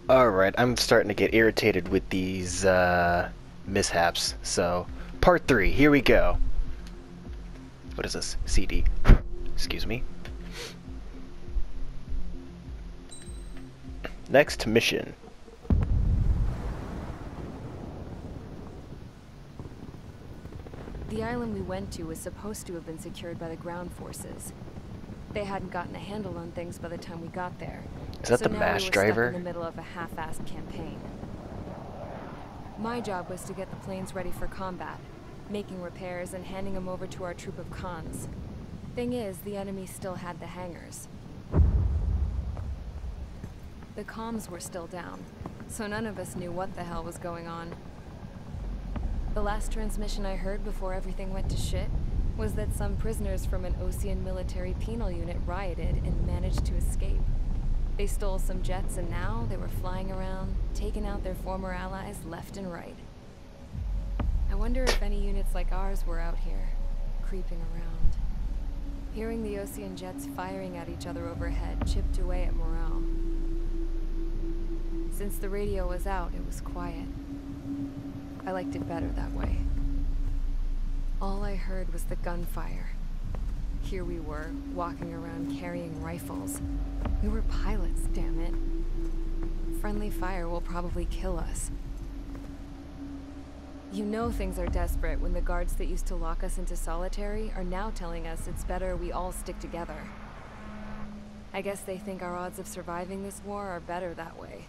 Alright, I'm starting to get irritated with these mishaps. So, part 3, here we go. What is this? CD. Excuse me. Next mission. The island we went to was supposed to have been secured by the ground forces. They hadn't gotten a handle on things by the time we got there. Is that So the now MASH we were driver? stuck in the middle of a half-assed campaign. My job was to get the planes ready for combat, making repairs and handing them over to our troop of cons. Thing is, the enemy still had the hangars. The comms were still down, so none of us knew what the hell was going on. The last transmission I heard before everything went to shit was that some prisoners from an Osean military penal unit rioted and managed to escape. They stole some jets and now they were flying around, taking out their former allies left and right. I wonder if any units like ours were out here, creeping around. Hearing the Osean jets firing at each other overhead chipped away at morale. Since the radio was out, it was quiet. I liked it better that way. All I heard was the gunfire. Here we were, walking around carrying rifles. We were pilots, damn it. Friendly fire will probably kill us. You know things are desperate when the guards that used to lock us into solitary are now telling us it's better we all stick together. I guess they think our odds of surviving this war are better that way.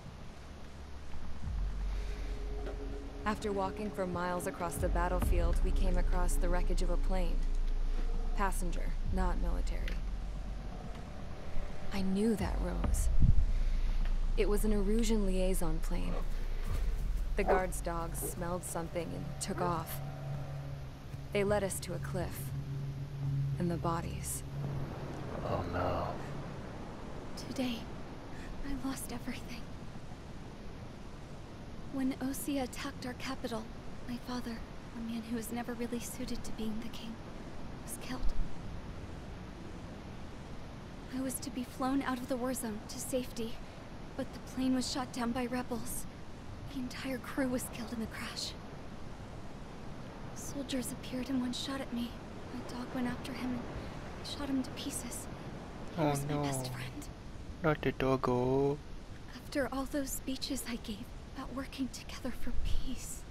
After walking for miles across the battlefield, we came across the wreckage of a plane. Passenger, not military. I knew that rose. It was an Erusian liaison plane. The guard's dogs smelled something and took off. They led us to a cliff. And the bodies. Oh no. Today, I lost everything. When Osea attacked our capital, my father, a man who was never really suited to being the king, was killed. I was to be flown out of the war zone to safety, but the plane was shot down by rebels. The entire crew was killed in the crash. Soldiers appeared and one shot at me. My dog went after him and shot him to pieces. He was my best friend. Not the doggo. After all those speeches I gave about working together for peace,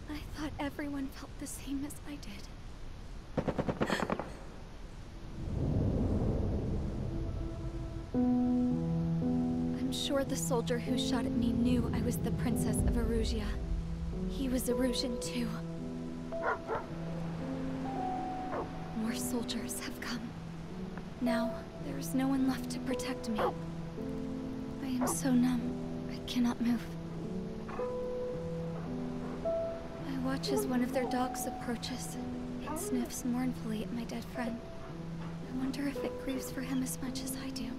I thought everyone felt the same as I did. I'm sure the soldier who shot at me knew I was the Princess of Erusia. He was Erusian too. More soldiers have come. Now, there is no one left to protect me. I am so numb, I cannot move. I watch as one of their dogs approaches. It sniffs mournfully at my dead friend. I wonder if it grieves for him as much as I do.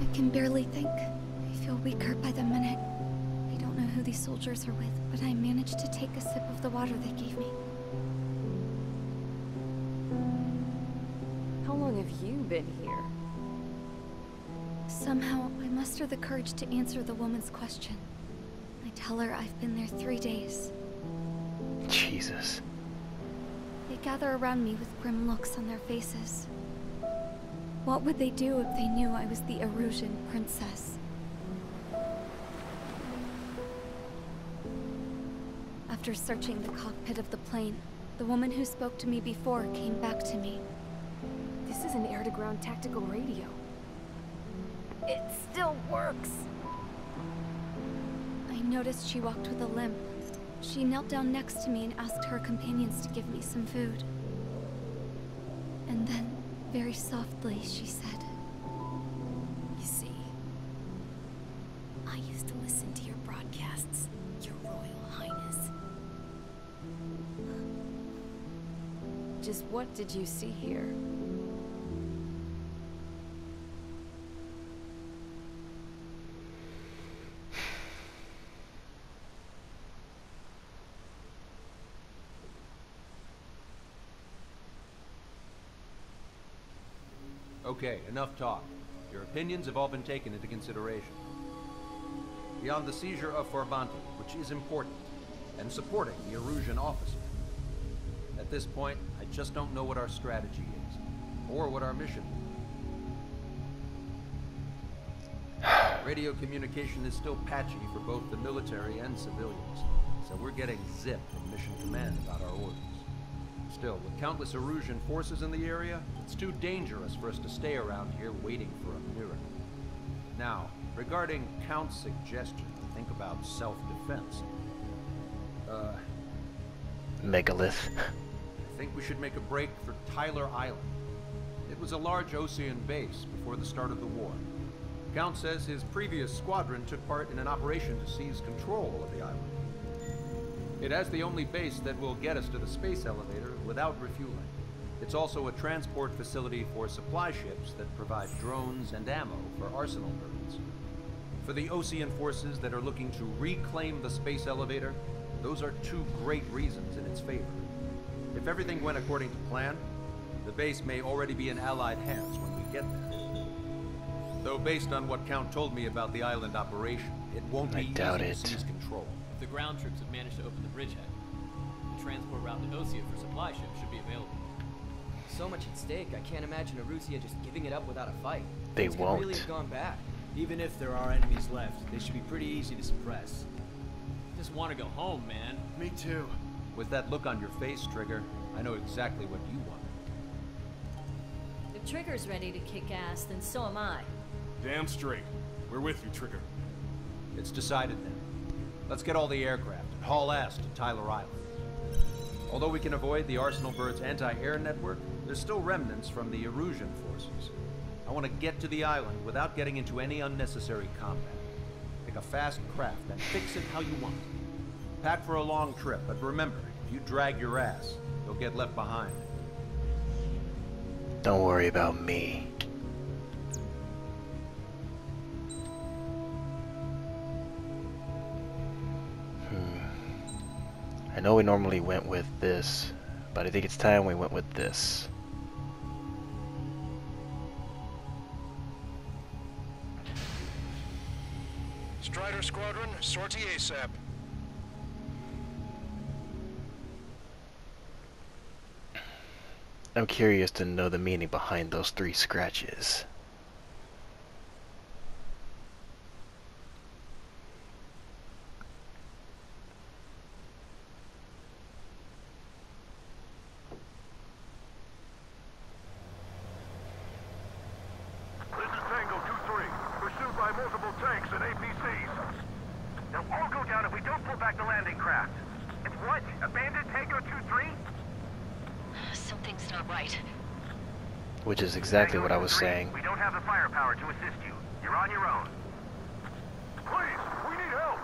I can barely think. I feel weaker by the minute. I don't know who these soldiers are with, but I managed to take a sip of the water they gave me. How long have you been here? Somehow, I muster the courage to answer the woman's question. I tell her I've been there 3 days. Jesus. They gather around me with grim looks on their faces. What would they do if they knew I was the Erusian princess? After searching the cockpit of the plane, the woman who spoke to me before came back to me. This is an air-to-ground tactical radio. It still works! I noticed she walked with a limp. She knelt down next to me and asked her companions to give me some food. And then, very softly, she said, You see, I used to listen to your broadcasts, Your Royal Highness. Just what did you see here? Okay, enough talk. Your opinions have all been taken into consideration. Beyond the seizure of Forbanti, which is important, and supporting the Erusian officer. At this point, I just don't know what our strategy is, or what our mission is. Radio communication is still patchy for both the military and civilians, so we're getting zip from Mission Command about our orders. Still, with countless Erusian forces in the area, it's too dangerous for us to stay around here waiting for a miracle. Now, regarding Count's suggestion to think about self-defense, Megalith. I think we should make a break for Tyler Island. It was a large Osean base before the start of the war. Count says his previous squadron took part in an operation to seize control of the island. It has the only base that will get us to the space elevator without refueling. It's also a transport facility for supply ships that provide drones and ammo for arsenal birds. For the Osean forces that are looking to reclaim the space elevator, those are two great reasons in its favor. If everything went according to plan, the base may already be in Allied hands when we get there. Though based on what Count told me about the island operation, it won't be easy to seize control. If the ground troops have managed to open the bridgehead, the transport route to Osea for supply ships should be available. So much at stake, I can't imagine Erusia just giving it up without a fight. They Things won't. could really have gone bad. Even if there are enemies left, they should be pretty easy to suppress. Just want to go home, man. Me too. With that look on your face, Trigger, I know exactly what you want. If Trigger's ready to kick ass, then so am I. Damn straight. We're with you, Trigger. It's decided then. Let's get all the aircraft and haul ass to Tyler Island. Although we can avoid the Arsenal Bird's anti-air network, there's still remnants from the Erusian forces. I want to get to the island without getting into any unnecessary combat. Pick a fast craft and fix it how you want. Pack for a long trip, but remember, if you drag your ass, you'll get left behind. Don't worry about me. I know we normally went with this, but I think it's time we went with this. Strider Squadron, sortie ASAP. I'm curious to know the meaning behind those 3 scratches. This is Tango 2-3, pursued by multiple tanks and APCs. They'll all go down if we don't pull back the landing craft. It's what? Abandoned Tango 2-3? Something's not right. Which is exactly what I was saying. We don't have the firepower to assist you. You're on your own. Please, we need help.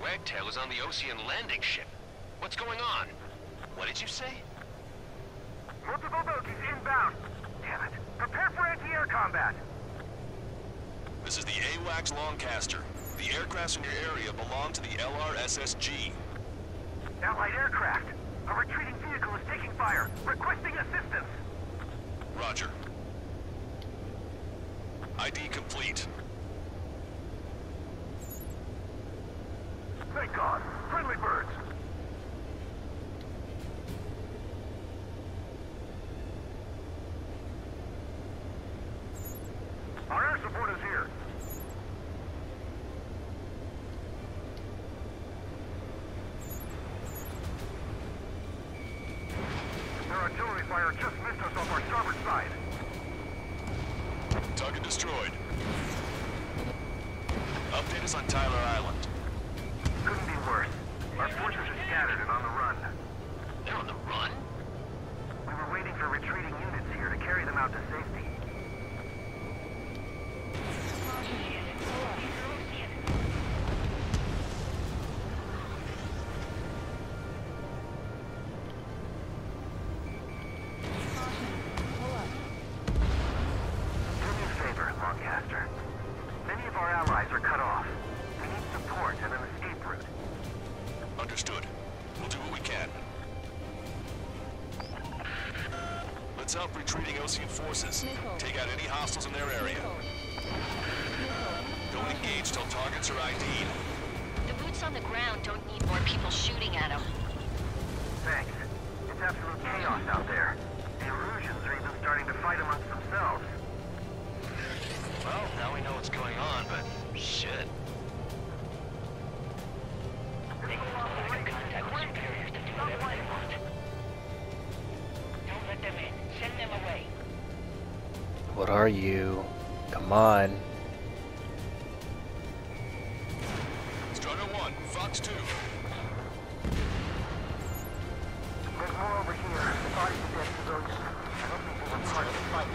Wagtail is on the Osean landing ship. What's going on? What did you say? Multiple bogies inbound. Damn it. Prepare for anti-air combat. This is the AWACS Longcaster. The aircrafts in your area belong to the LRSSG. Allied aircraft. A retreating vehicle is taking fire. Requesting assistance. Roger. ID complete. Thank God. Friendly birds. Our air support is here. Their artillery fire just missed us off our starboard side. Target destroyed. Update us on Tyler Island. Couldn't be worse. Our forces are scattered and on the run. They're on the run? We were waiting for retreating units here to carry them out to safety. Do me a favor, Longcaster. Many of our allies are cut off. We need support and an escape route. Understood. We'll do what we can. Heads up retreating Osean forces. Take out any hostiles in their area. Don't engage till targets are ID'd. The boots on the ground don't need more people shooting at them. Thanks. It's absolute chaos out there. The Erusians are even starting to fight amongst themselves. Well, now we know what's going on, but shit. What are you? Come on. Strider 1, Fox 2. There's more over here. The bodies of dead civilians. I don't think they were part of the fight.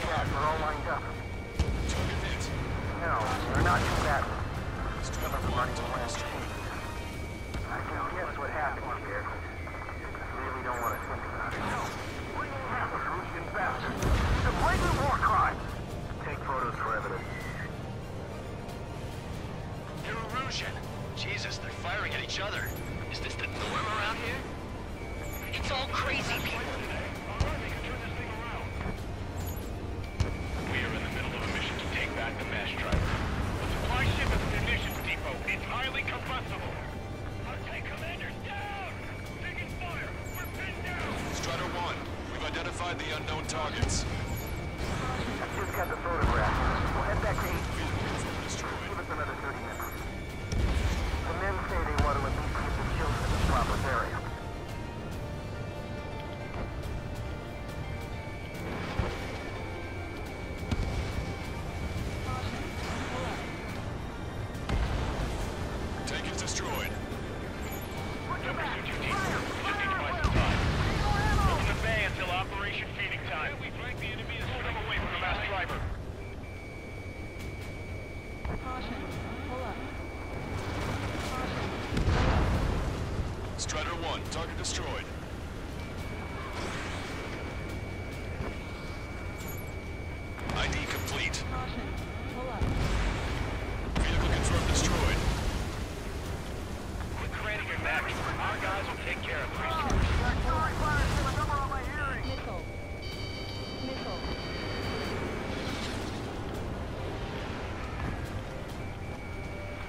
Yeah, we're all lined up. Target hit. No, they're not too bad. Some of them aren't even wearing chains. I can guess what happened here. I really don't want to think about it. No! Erusian bastard! It's a blatant war crime! Take photos for evidence. They're Erusian. Jesus, they're firing at each other. Is this the norm around here? It's all crazy people. We are in the middle of a mission to take back the mass driver. The supply ship is a munitions depot. It's highly combustible. Our tank commander's down! Taking fire! We're pinned down! Strider 1, we've identified the unknown targets. I just got the photograph. We'll head back to HQ. Give us another 30 minutes. The men say they want to at least get the children in the proper area. Tank is destroyed. Number 2 team. Just need to buy some time. Open the bay until Operation Feeding Time. We flank the enemy and hold them away from the mass driver. Strider 1, target destroyed. ID complete. Vehicle confirmed destroyed. Quit craning your neck. Our guys will take care of things.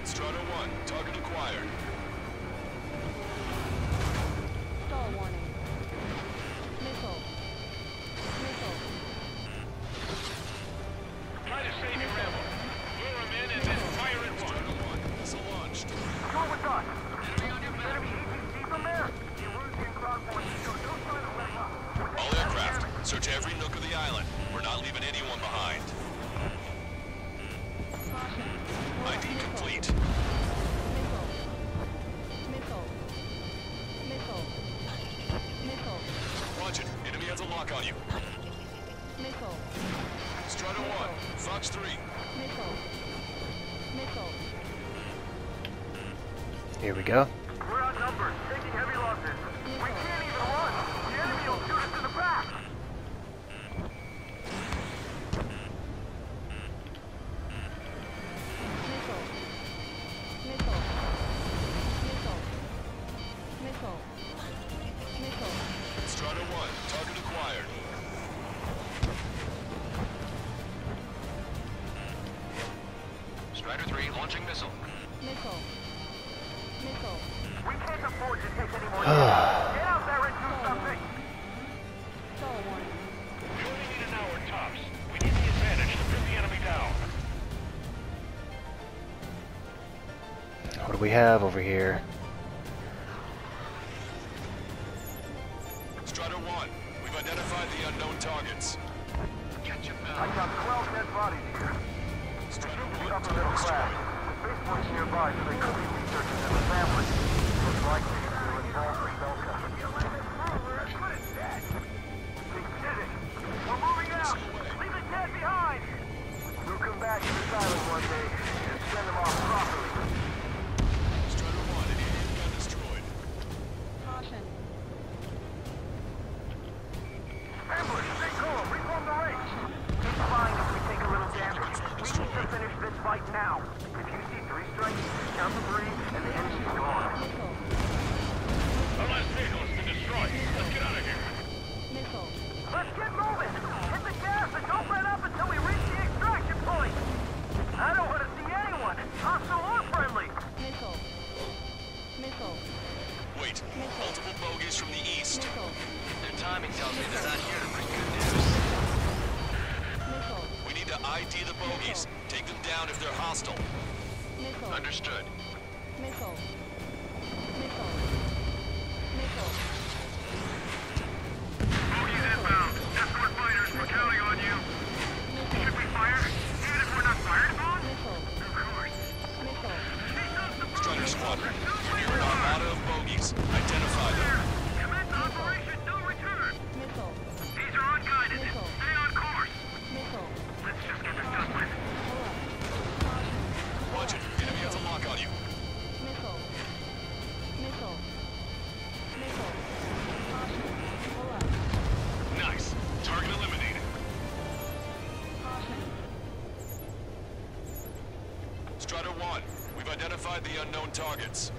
Strider 1, target acquired. Try to save your ammo. Lure him in and then fire at one. Strider 1, missile launched. Go with us. Enemy on your back. Enemy APC from there. The Erusian convoy. Don't try to let up. All aircraft, search every nook of the island. We're not leaving anyone behind. ID complete. Roger, enemy has a lock on you. Strider 1, Fox 3. Here we go. We're outnumbered, taking heavy losses. We can't even run. The enemy will shoot us in the back. Strider 1, target acquired. Strider 3, launching missile. We can't afford to take any more damage. Get out there and do something. We only need an hour tops. We need the advantage to pin the enemy down. What do we have over here? Strider 1, we've identified the unknown targets. Catch him I now. got 12 dead bodies here. Strider The 1, upper target middle destroyed. class. The spaceport's nearby, so they could be researchers and their families. Most likely, they're involved with Belka. They did it! We're moving out! Leave the dead behind! We'll come back to this island one day and send them off properly. Strider 1, an alien gun destroyed. Ambush! Stay cool! Reform the range! It's fine if we take a little damage. We need to finish this fight now. If you see 3 strikes, count to 3, and the enemy's gone. Our last vehicle has been destroyed. Let's get out of here. Let's get moving! Hit the gas and don't let up until we reach the extraction point! I don't want to see anyone, hostile or friendly! Missile. Missile. Wait, multiple bogeys from the east. Missile. Their timing tells me they're not here to bring good news. Missile. We need to ID the bogeys. Take them down if they're hostile. Missile. Understood. Missile. Missile. Missile. Bogies inbound. Escort fighters, we're counting on you. Should we fire? Even if we're not fired upon? Missile. Of course. Missile. Strider Squadron, you're near an armada of bogeys. Identify them. Commence operation no return. Missile. These are unguided. Missile. Stay on course. Missile. Let's just get this done with. Watch it. Enemy has a lock on you. Missile. Missile. Missile. Caution. Pull up. Nice. Target eliminated. Caution. Strider 1, we've identified the unknown targets.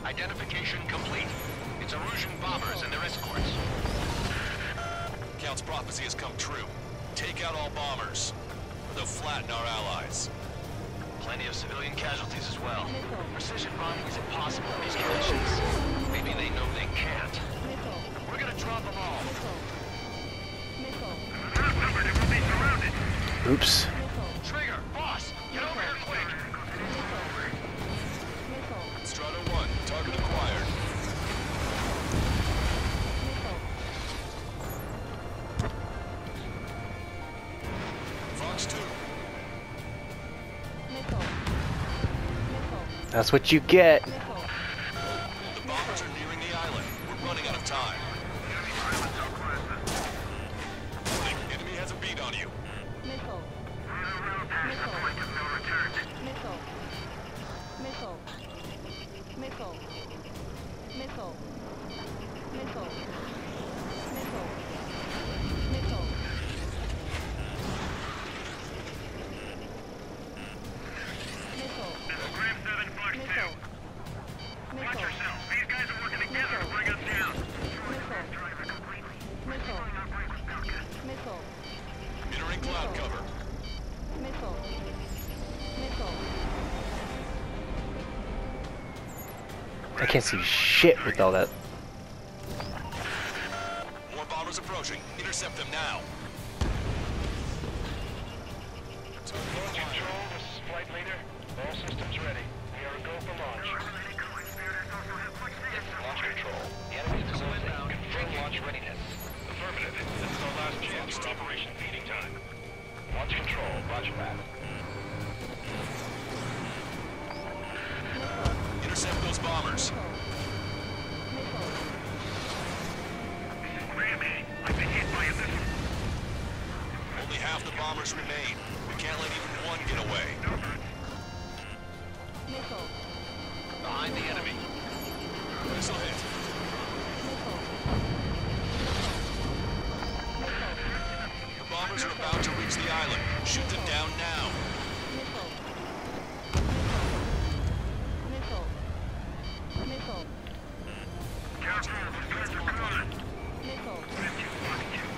Identification complete. It's Erusian bombers and their escorts. Count's prophecy has come true. Take out all bombers. They'll flatten our allies. Plenty of civilian casualties as well. Missile. Precision bombing is impossible in these conditions. Maybe they know they can't. Missile. We're gonna drop them all. Missile. Missile. Outnumbered and we'll be surrounded. Oops. Missile. Trigger, boss, get over here quick. Missile. Strider 1, target acquired. Missile. Fox 2, Missile. Missile. That's what you get. Missile. the bombers are nearing the island. We're running out of time. Warning, enemy has a beat on you. Missile. Missile. Missile. Missile. Missile. Missile. Missile. Missile. Missile. Missile. Ep.7 Fox 2. Missile. Watch Missile. yourself. These guys are working together to bring us down. Missile. Driver completely. Missile. Missile. Entering cloud cover. Missile. Missile. I can't see shit with all that. More bombers approaching. Intercept them now. Launch control, this is flight leader. All systems ready. We are a go for launch. Launch control. The enemy is inbound. Confirm launch readiness. Affirmative. This is our last chance for Operation Feeding Time. Launch control. Roger that. Intercept those bombers. Missile. This is Grammy. I've been hit by a missile. Only half the bombers remain. We can't let even one get away. Missile. Behind the enemy. Missile hit. Missile. Missile. The bombers are about to reach the island. Shoot them down now. Missile. Missile. Missile. Missile.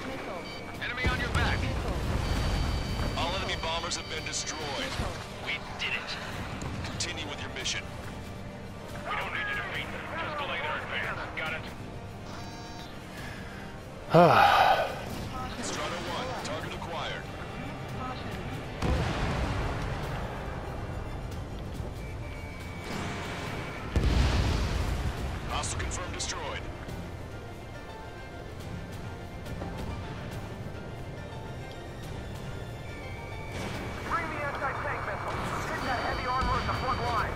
Missile. Enemy on your back. Missile. All enemy bombers have been destroyed. Missile. We did it. Continue with your mission. We don't need to defeat them. Just delay their advance. Got it? Strider 1, target acquired. Caution. Hostile confirmed destroyed. Bring the anti-tank missile. Hit that heavy armor at the front line.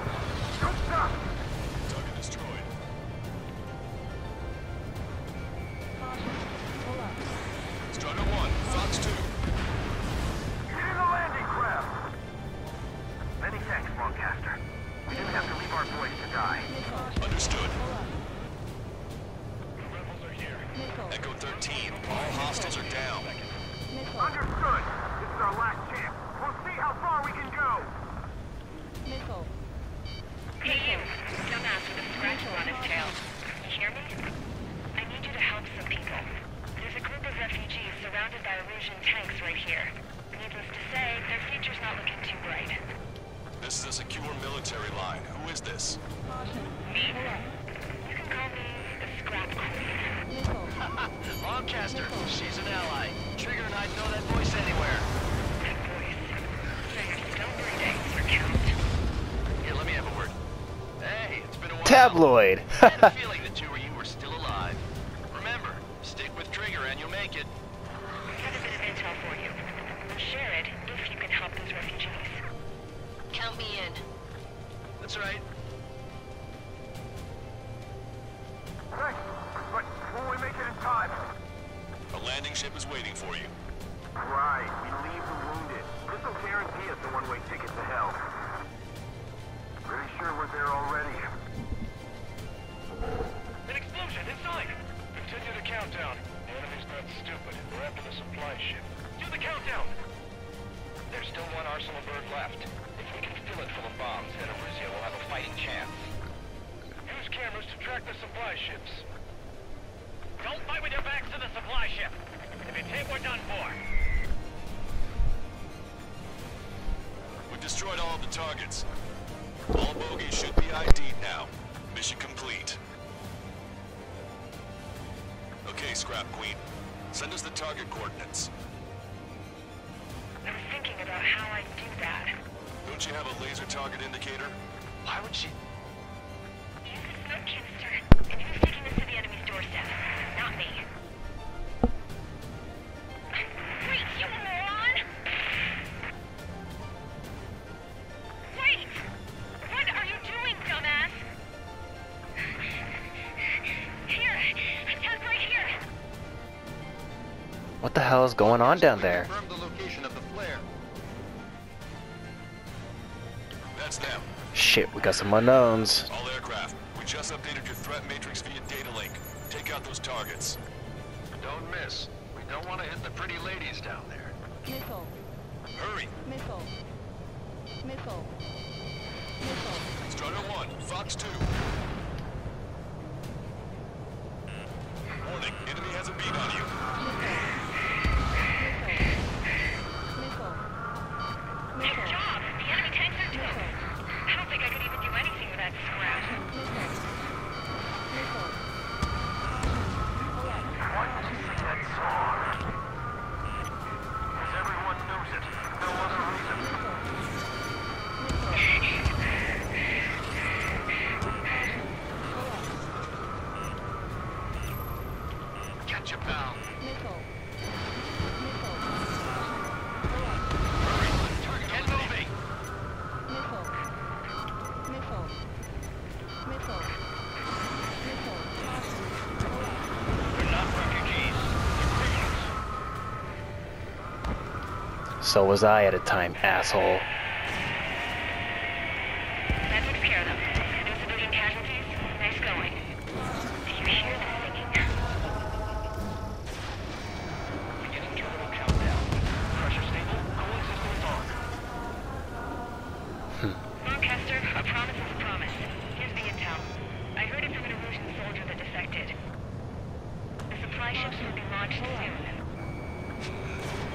Don't stop. Target destroyed. Caution. Pull up. Strider 1, Fox 2. Get in the landing craft. Many thanks, Lancaster. We didn't have to leave our boys to die. Missile. Understood. Pull up. The rebels are here. Missile. Echo 13, all hostiles are down. Missile. Understood. This is our last chance. We'll see how far we can go. Missile. Hey, you. Dumbass with a scratch on his tail. You hear me? precision tanks right here. Needless to say, their future's not looking too bright. This is a secure military line. Who is this? Me? You can call me the Scrap Queen. Lancaster, she's an ally. Trigger and I'd know that voice anywhere. That voice. So you're still breathing for Count. Here, let me have a word. Hey, it's been a while. Tabloid. I had a feeling the two of you were still alive. Remember, stick with Trigger and you'll make it. I have a bit of intel for you. Share it if you can help those refugees. Count me in. That's right. Thanks, but will we make it in time? A landing ship is waiting for you. Right, we leave the wounded. This will guarantee us a one-way ticket to hell. Pretty sure we're there already. An explosion inside! Continue the countdown. The enemy's not stupid. We're after the supply ship. Do the countdown! There's still one Arsenal bird left. If we can fill it full of bombs, then Arussia will have a fighting chance. Use cameras to track the supply ships. Don't fight with your backs to the supply ship. If it's hit, we're done for. We've destroyed all of the targets. All bogies should be ID'd now. Mission complete. Okay, Scrap Queen. Send us the target coordinates. I was thinking about how I'd do that. Don't you have a laser target indicator? Why would she... Use the smoke canister. And who's taking this to the enemy's doorstep? Not me. Wait, you moron! Wait! What are you doing, dumbass? Here, attack right here. What the hell is going on down there? Confirm the location of the flare. That's them. Shit, we got some unknowns. All aircraft. We just updated your threat matrix via data link. Take out those targets. Don't miss. We don't want to hit the pretty ladies down there. Missile. Hurry. Missile. Missile. Missile. Strider 1, Fox 2. Warning, enemy has a beat on you. Good job! The enemy tanks are toast. I don't think I could even do anything with that scrap. Why did you sing that song? Because everyone knows it. No other reason. Catch your pal. Get moving. They're not refugees. So was I at a time, asshole. That took care of them. No civilian casualties? Nice going. Do you hear that singing? Beginning terminal countdown. Pressure stable. Cooling systems on. Lancaster, a promise is a promise. Here's the intel. I heard it from an Erusian soldier that defected. The supply ships will be launched soon.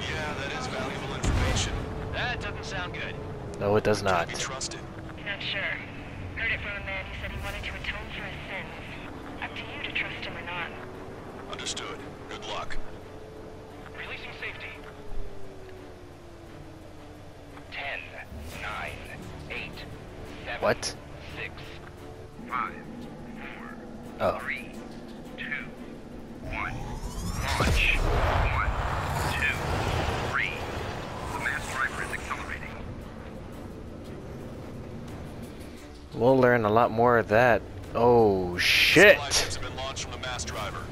Yeah, that is valuable information. That doesn't sound good. No, it does Can not. be trusted. Not sure. Heard it from a man who said he wanted to atone for his sins. Up to you to trust him or not. Understood. Good luck. Releasing safety. 10, 9, 8, 7, What? 6, 5, 4, Oh. 3, 2, 1. Launch. 1, 2, 3. The mass driver is accelerating. We'll learn a lot more of that. Oh, shit! Supply ships have been launched from the mass driver.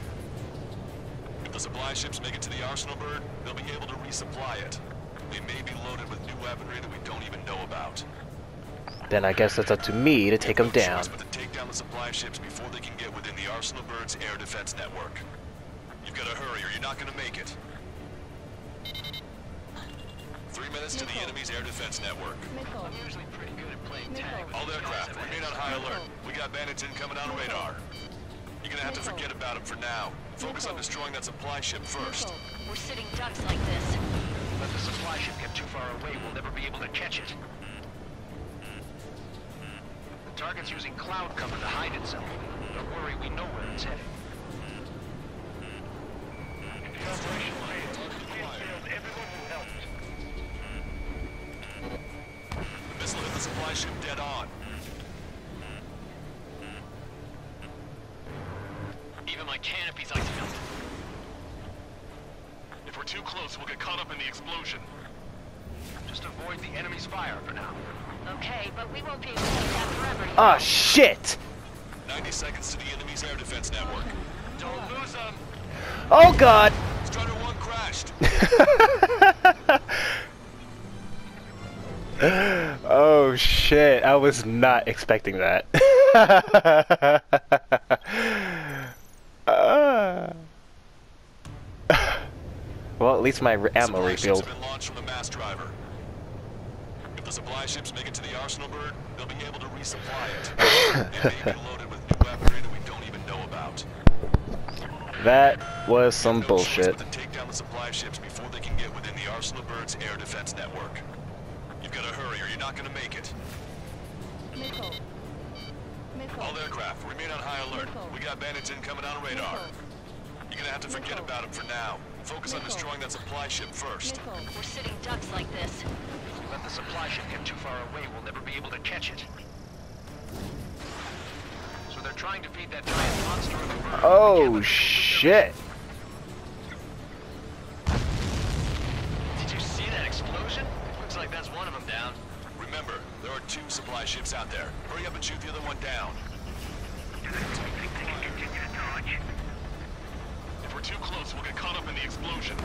If the supply ships make it to the Arsenal bird, they'll be able to resupply it. They may be loaded with new weaponry that we don't even know about. Then I guess it's up to me to take them No down. choice but to take down the supply ships before they can get within the Arsenal bird's air defense network. You've got to hurry or you're not going to make it. 3 minutes to the enemy's air defense network. I'm usually pretty good at playing tag. All aircraft, remain on high alert. We got bandits incoming on radar. You're gonna have to forget about them for now. Focus on destroying that supply ship first. We're sitting ducks like this. Let the supply ship get too far away, we'll never be able to catch it. The target's using cloud cover to hide itself. Don't worry, we know where it's heading. Operation failed. Everyone who helped. The missile hit the supply ship dead on. Even my canopy's ice melted. If we're too close, we'll get caught up in the explosion. Just avoid the enemy's fire for now. Okay, but we won't be able to do that forever. Ah, shit! 90 seconds to the enemy's air defense network. Don't lose them! Oh god! Strider 1 crashed. Oh shit, I was not expecting that. Well, at least my ammo Supply ships refilled. have been launched from the mass driver. If the supply ships make it to the arsenal bird, they'll be able to resupply it. They may be loaded with new weaponry that we don't even know about. That was some No bullshit. choice but to take down the supply ships before they can get within the arsenal bird's air defense network. You've got to hurry or you're not going to make it. All aircraft, remain on high alert. We got bandits incoming on radar. You're going to have to forget about them for now. Focus on destroying that supply ship first. We're sitting ducks like this. If we let the supply ship get too far away, we'll never be able to catch it. So they're trying to feed that giant monster of a bird. Oh shit! Did you see that explosion? Looks like that's one of them down. Remember, there are 2 supply ships out there. Hurry up and shoot the other one down. If we're too close, we'll get caught up in the explosion.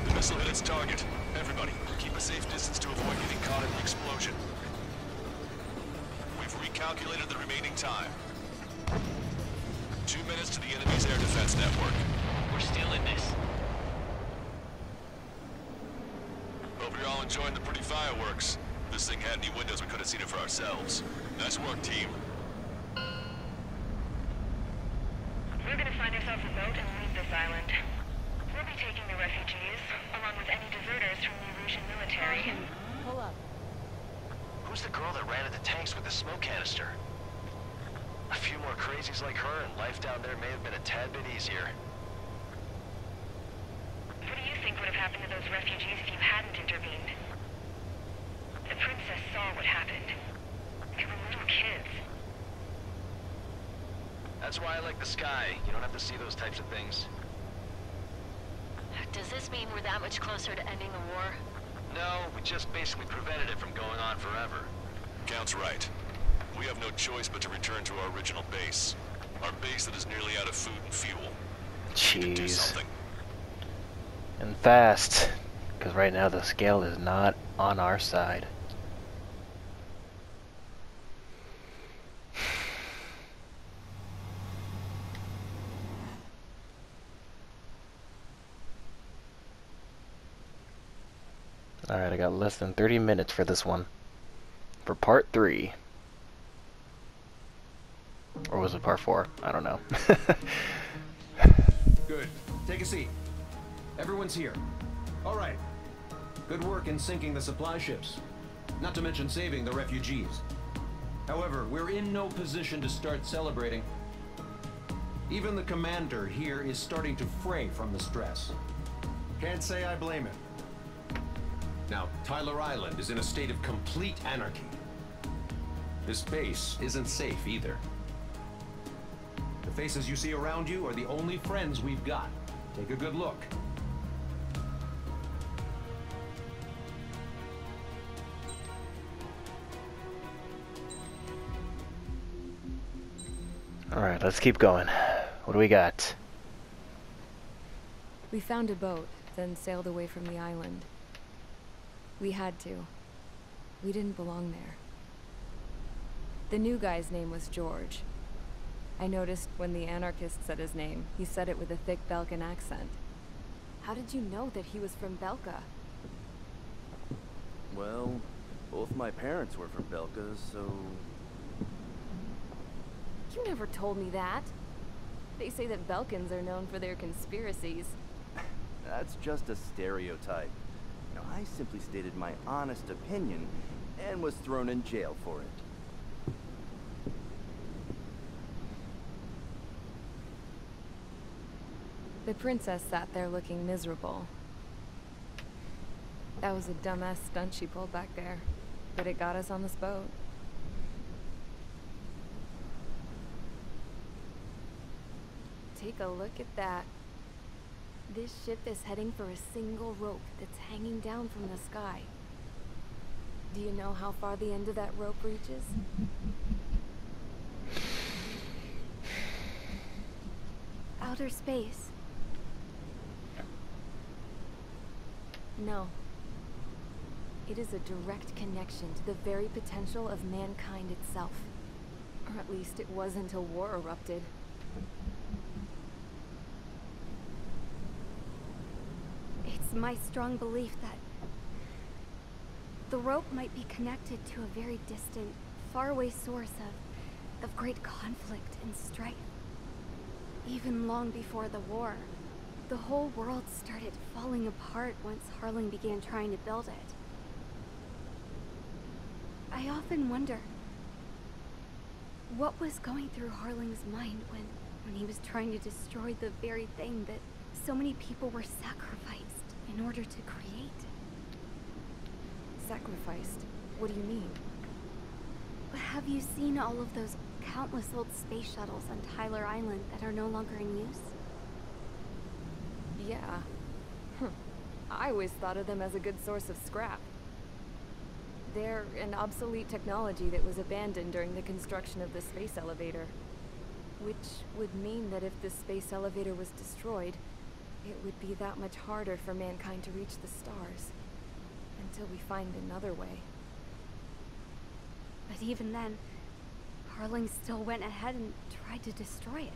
The missile hit its target. Everybody, keep a safe distance to avoid getting caught in the explosion. We've recalculated the remaining time. 2 minutes to the enemy's air defense network. We're still in this. Hope you're all enjoying the pretty fireworks. If this thing had any windows, we could have seen it for ourselves. Nice work, team. We're gonna find ourselves a boat and leave this island. We'll be taking the refugees, along with any deserters from the Erusian military. Pull up. Who's the girl that ran at the tanks with the smoke canister? A few more crazies like her, and life down there may have been a tad bit easier. What do you think would have happened to those refugees if you hadn't intervened? The princess saw what happened. They were little kids. That's why I like the sky. You don't have to see those types of things. Does this mean we're that much closer to ending the war? No, we just basically prevented it from going on forever. Count's right. We have no choice but to return to our original base. Our base that is nearly out of food and fuel. We need to do Jeez. something. And fast. Because right now the scale is not on our side. Alright, I got less than 30 minutes for this one. For part 3. Or was it part 4? I don't know. Good. Take a seat. Everyone's here. All right. Good work in sinking the supply ships. Not to mention saving the refugees. However, we're in no position to start celebrating. Even the commander here is starting to fray from the stress. Can't say I blame him. Now, Tyler Island is in a state of complete anarchy. This base isn't safe either. The faces you see around you are the only friends we've got. Take a good look. Alright, let's keep going. What do we got? We found a boat, then sailed away from the island. We had to. We didn't belong there. The new guy's name was George. I noticed when the anarchist said his name, he said it with a thick Belkan accent. How did you know that he was from Belka? Well, both my parents were from Belka, so... You never told me that. They say that Belkans are known for their conspiracies. That's just a stereotype. Now, I simply stated my honest opinion and was thrown in jail for it. The princess sat there looking miserable. That was a dumbass stunt she pulled back there, but it got us on this boat. Take a look at that. This ship is heading for a single rope that's hanging down from the sky. Do you know how far the end of that rope reaches? Outer space. No. It is a direct connection to the very potential of mankind itself. Or at least it was until war erupted. It's my strong belief that the rope might be connected to a very distant, faraway source of great conflict and strife. Even long before the war, the whole world started falling apart once Harling began trying to build it. I often wonder what was going through Harling's mind when he was trying to destroy the very thing that so many people were sacrificed in order to create. Sacrificed? What do you mean? Have you seen all of those countless old space shuttles on Tyler Island that are no longer in use? Yeah. I always thought of them as a good source of scrap. They're an obsolete technology that was abandoned during the construction of the space elevator. Which would mean that if the space elevator was destroyed, it would be that much harder for mankind to reach the stars. Until we find another way. But even then, Harling still went ahead and tried to destroy it.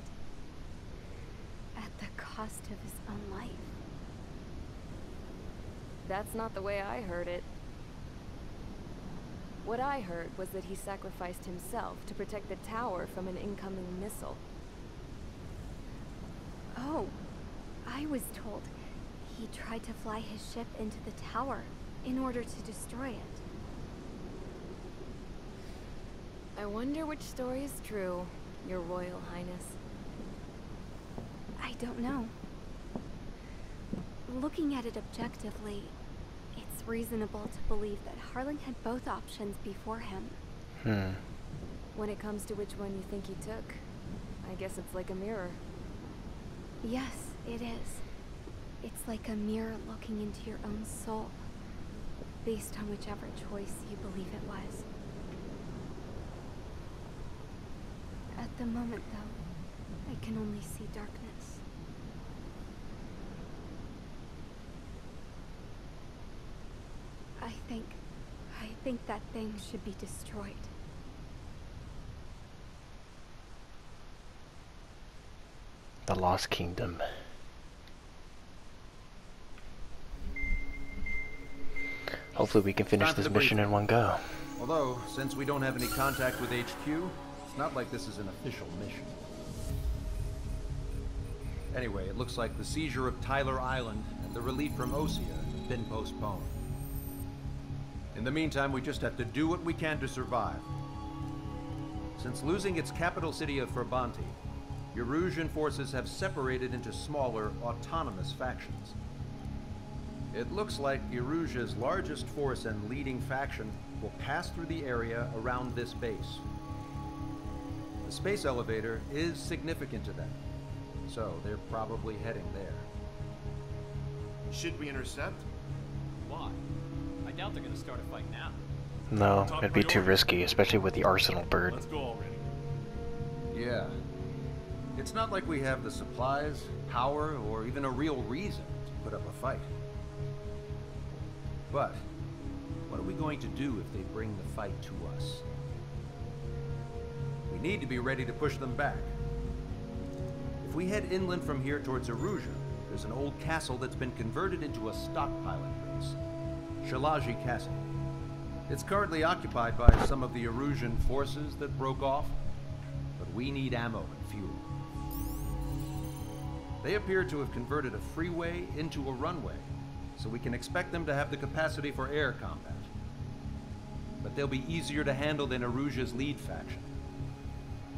At the cost of his own life. That's not the way I heard it. What I heard was that he sacrificed himself to protect the tower from an incoming missile. Oh, I was told he tried to fly his ship into the tower in order to destroy it. I wonder which story is true, Your Royal Highness. I don't know. Looking at it objectively, it's reasonable to believe that Harling had both options before him. When it comes to which one you think he took, I guess it's like a mirror. Yes, it is. It's like a mirror looking into your own soul, based on whichever choice you believe it was. At the moment, though, I can only see darkness. I think that thing should be destroyed. The Lost Kingdom. Hopefully we can finish this mission in one go. Although, since we don't have any contact with HQ, it's not like this is an official mission. Anyway, it looks like the seizure of Tyler Island and the relief from Osea have been postponed. In the meantime, we just have to do what we can to survive. Since losing its capital city of Ferbanti, Erusian forces have separated into smaller, autonomous factions. It looks like Erusia's largest force and leading faction will pass through the area around this base. The space elevator is significant to them, so they're probably heading there. Should we intercept? Why? I doubt they're gonna start a fight now. No, it'd be too risky, especially with the arsenal bird. Let's go already. Yeah. It's not like we have the supplies, power, or even a real reason to put up a fight. But, what are we going to do if they bring the fight to us? We need to be ready to push them back. If we head inland from here towards Erusia, there's an old castle that's been converted into a stockpiling base. Shalaji Castle. It's currently occupied by some of the Erusian forces that broke off, but we need ammo and fuel. They appear to have converted a freeway into a runway, so we can expect them to have the capacity for air combat. But they'll be easier to handle than Aruja's lead faction.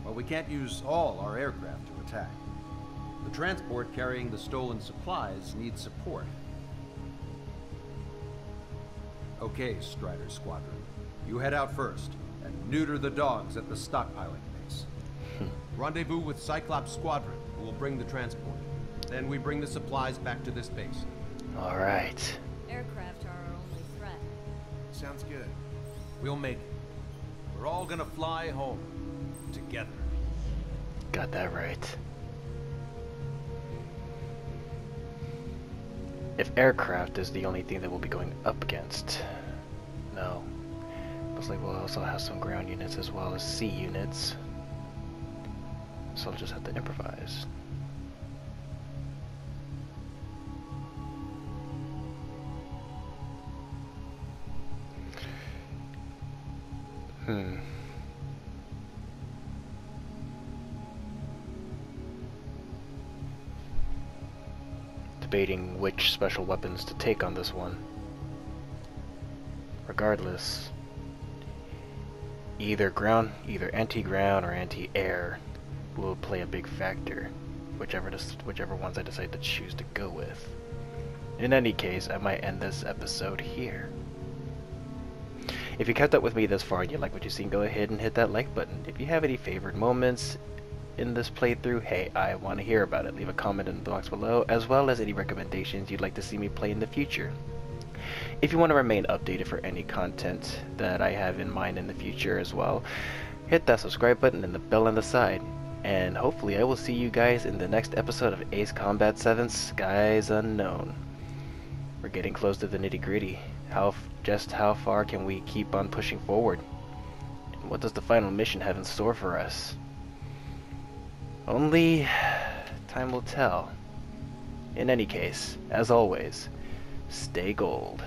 While we can't use all our aircraft to attack, the transport carrying the stolen supplies needs support. Okay, Strider Squadron. You head out first, and neuter the dogs at the stockpiling base. Rendezvous with Cyclops Squadron, who will bring the transport. Then we bring the supplies back to this base. Alright. Aircraft are our only threat. Sounds good. We'll make it. We're all gonna fly home. Together. Got that right. If aircraft is the only thing that we'll be going up against. No. Looks like we'll also have some ground units as well as sea units. So I'll just have to improvise. Debating which special weapons to take on this one. Regardless, either anti-ground or anti-air will play a big factor, whichever ones I decide to choose to go with. In any case, I might end this episode here. If you kept up with me this far and you like what you've seen, go ahead and hit that like button. If you have any favorite moments in this playthrough, hey, I want to hear about it. Leave a comment in the box below, as well as any recommendations you'd like to see me play in the future. If you want to remain updated for any content that I have in mind in the future as well, hit that subscribe button and the bell on the side. And hopefully I will see you guys in the next episode of Ace Combat 7 Skies Unknown. We're getting close to the nitty-gritty. Just how far can we keep on pushing forward? And what does the final mission have in store for us? Only time will tell. In any case, as always, stay gold.